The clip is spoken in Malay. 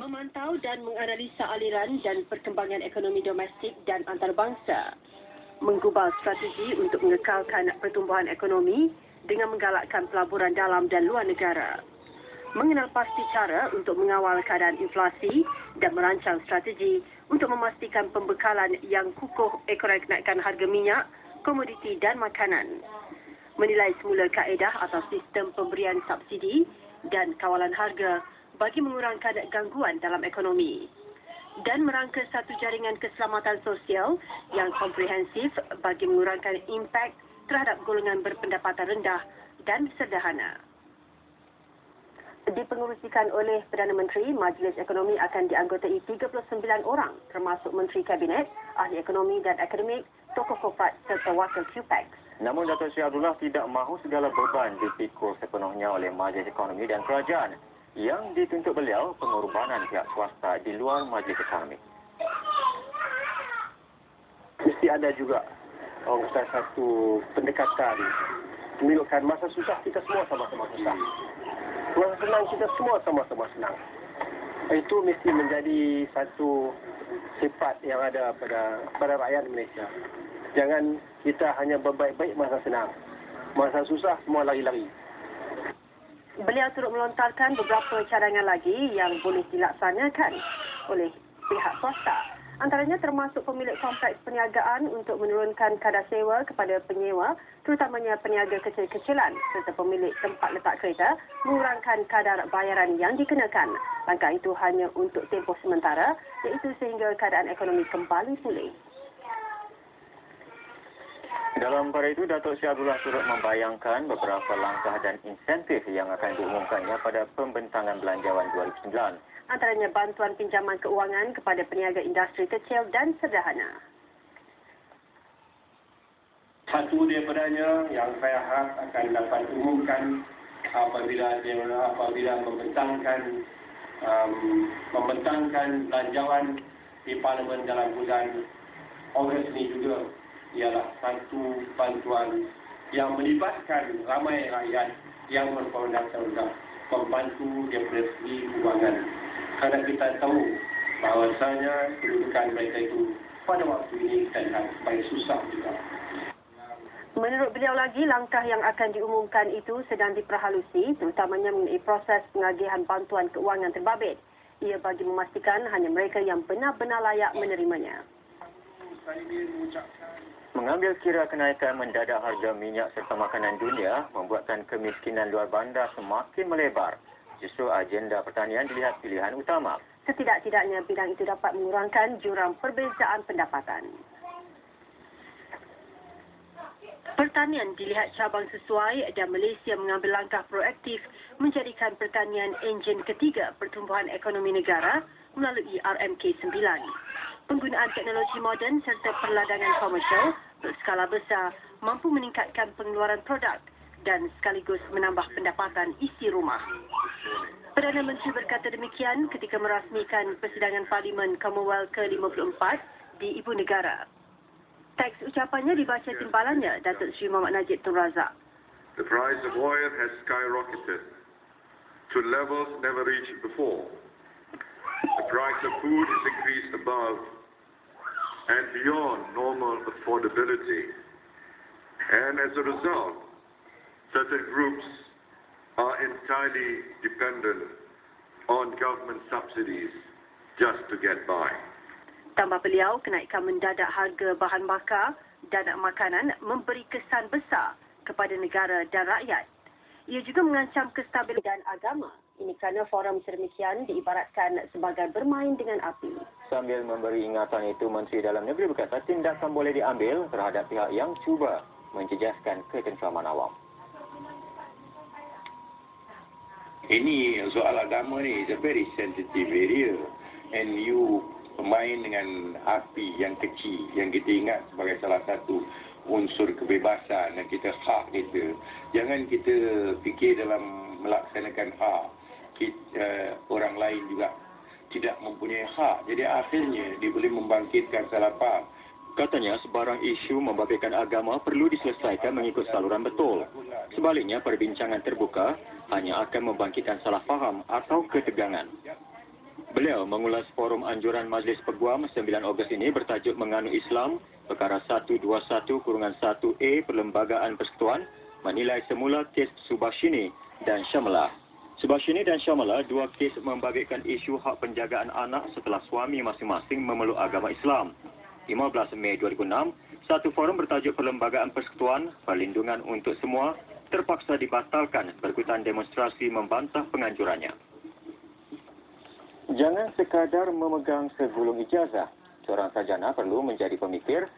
memantau dan menganalisa aliran dan perkembangan ekonomi domestik dan antarabangsa, menggubal strategi untuk mengekalkan pertumbuhan ekonomi dengan menggalakkan pelaburan dalam dan luar negara, mengenal pasti cara untuk mengawal keadaan inflasi dan merancang strategi untuk memastikan pembekalan yang kukuh ekonomi kenaikan harga minyak, komoditi dan makanan, menilai semula kaedah atau sistem pemberian subsidi dan kawalan harga bagi mengurangkan gangguan dalam ekonomi dan merangka satu jaringan keselamatan sosial yang komprehensif bagi mengurangkan impak terhadap golongan berpendapatan rendah dan sederhana. Dipengerusikan oleh Perdana Menteri, Majlis Ekonomi akan dianggotai 39 orang termasuk Menteri Kabinet, Ahli Ekonomi dan Akademik, tokoh korporat serta wakil QPEX. Namun Datuk Seri Abdullah tidak mahu segala beban dipikul sepenuhnya oleh Majlis Ekonomi dan Kerajaan yang dituntut beliau pengorbanan pihak swasta di luar Majlis Ekonomi. Mesti ada juga satu pendekatan menunjukkan masa susah kita semua sama-sama susah. Masa senang kita semua sama-sama senang. Itu mesti menjadi satu sifat yang ada pada rakyat Malaysia. Jangan kita hanya berbaik-baik masa senang. Masa susah semua lari-lari. Beliau turut melontarkan beberapa cadangan lagi yang boleh dilaksanakan oleh pihak swasta. Antaranya termasuk pemilik kompleks perniagaan untuk menurunkan kadar sewa kepada penyewa, terutamanya peniaga kecil-kecilan serta pemilik tempat letak kereta, mengurangkan kadar bayaran yang dikenakan. Langkah itu hanya untuk tempoh sementara, iaitu sehingga keadaan ekonomi kembali pulih. Dalam perkara itu, Datuk Seri Abdullah turut membayangkan beberapa langkah dan insentif yang akan diumumkannya pada pembentangan belanjawan 2009. Antaranya bantuan pinjaman keuangan kepada peniaga industri kecil dan sederhana. Satu daripadanya yang saya harap akan dapat diumumkan apabila membentangkan belanjawan di Parlimen dalam bulan Ogos ini juga ialah satu bantuan yang melibatkan ramai rakyat yang berpendapatan rendah, membantu daripada segi kewangan. Kerana kita tahu bahawasanya kedudukan mereka itu pada waktu ini kita lihat sebagai susah juga. Menurut beliau lagi, langkah yang akan diumumkan itu sedang diperhalusi, terutamanya mengenai proses pengagihan bantuan keuangan terbabit. Ia bagi memastikan hanya mereka yang benar-benar layak menerimanya. Mengambil kira kenaikan mendadak harga minyak serta makanan dunia membuatkan kemiskinan luar bandar semakin melebar. Justru agenda pertanian dilihat pilihan utama. Setidak-tidaknya bidang itu dapat mengurangkan jurang perbezaan pendapatan. Pertanian dilihat cabang sesuai dan Malaysia mengambil langkah proaktif menjadikan pertanian enjin ketiga pertumbuhan ekonomi negara melalui RMK9. Penggunaan teknologi moden serta perladangan komersial berskala besar mampu meningkatkan pengeluaran produk dan sekaligus menambah pendapatan isi rumah. Perdana Menteri berkata demikian ketika merasmikan persidangan Parlimen Commonwealth ke-54 di Ibu Negara. Teks ucapannya dibaca timbalannya Datuk Seri Mohamad Najib Tun Razak. The price of oil has skyrocketed to levels never reached before. The price of food is increased above and beyond normal affordability. And as a result, certain groups are entirely dependent on government subsidies just to get by. Tambah beliau, kenaikan mendadak harga bahan bakar dan makanan memberi kesan besar kepada negara dan rakyat. Ia juga mengancam kestabilan agama. Ini kerana forum sedemikian diibaratkan sebagai bermain dengan api. Sambil memberi ingatan itu, Menteri Dalam Negeri berkata tindakan boleh diambil terhadap pihak yang cuba menjejaskan ketentraman awam. Ini soal agama ni, it's a very sensitive area. And you bermain dengan api yang kecil, yang kita ingat sebagai salah satu unsur kebebasan dan kita hak kita. Jangan kita fikir dalam melaksanakan hak, orang lain juga tidak mempunyai hak. Jadi akhirnya dia boleh membangkitkan salah faham. Katanya sebarang isu membabitkan agama perlu diselesaikan mengikut saluran betul. Sebaliknya, perbincangan terbuka hanya akan membangkitkan salah faham atau ketegangan. Beliau mengulas forum anjuran Majlis Peguam 9 Ogos ini bertajuk Menganut Islam, perkara 121-1A Perlembagaan Persekutuan menilai semula kes Subashini dan Syamala. Subashini dan Syamala, dua kes membabitkan isu hak penjagaan anak setelah suami masing-masing memeluk agama Islam. 15 Mei 2006, satu forum bertajuk Perlembagaan Persekutuan Perlindungan untuk Semua terpaksa dibatalkan berikutan demonstrasi membantah penganjurannya. Jangan sekadar memegang segulung ijazah. Seorang sarjana perlu menjadi pemikir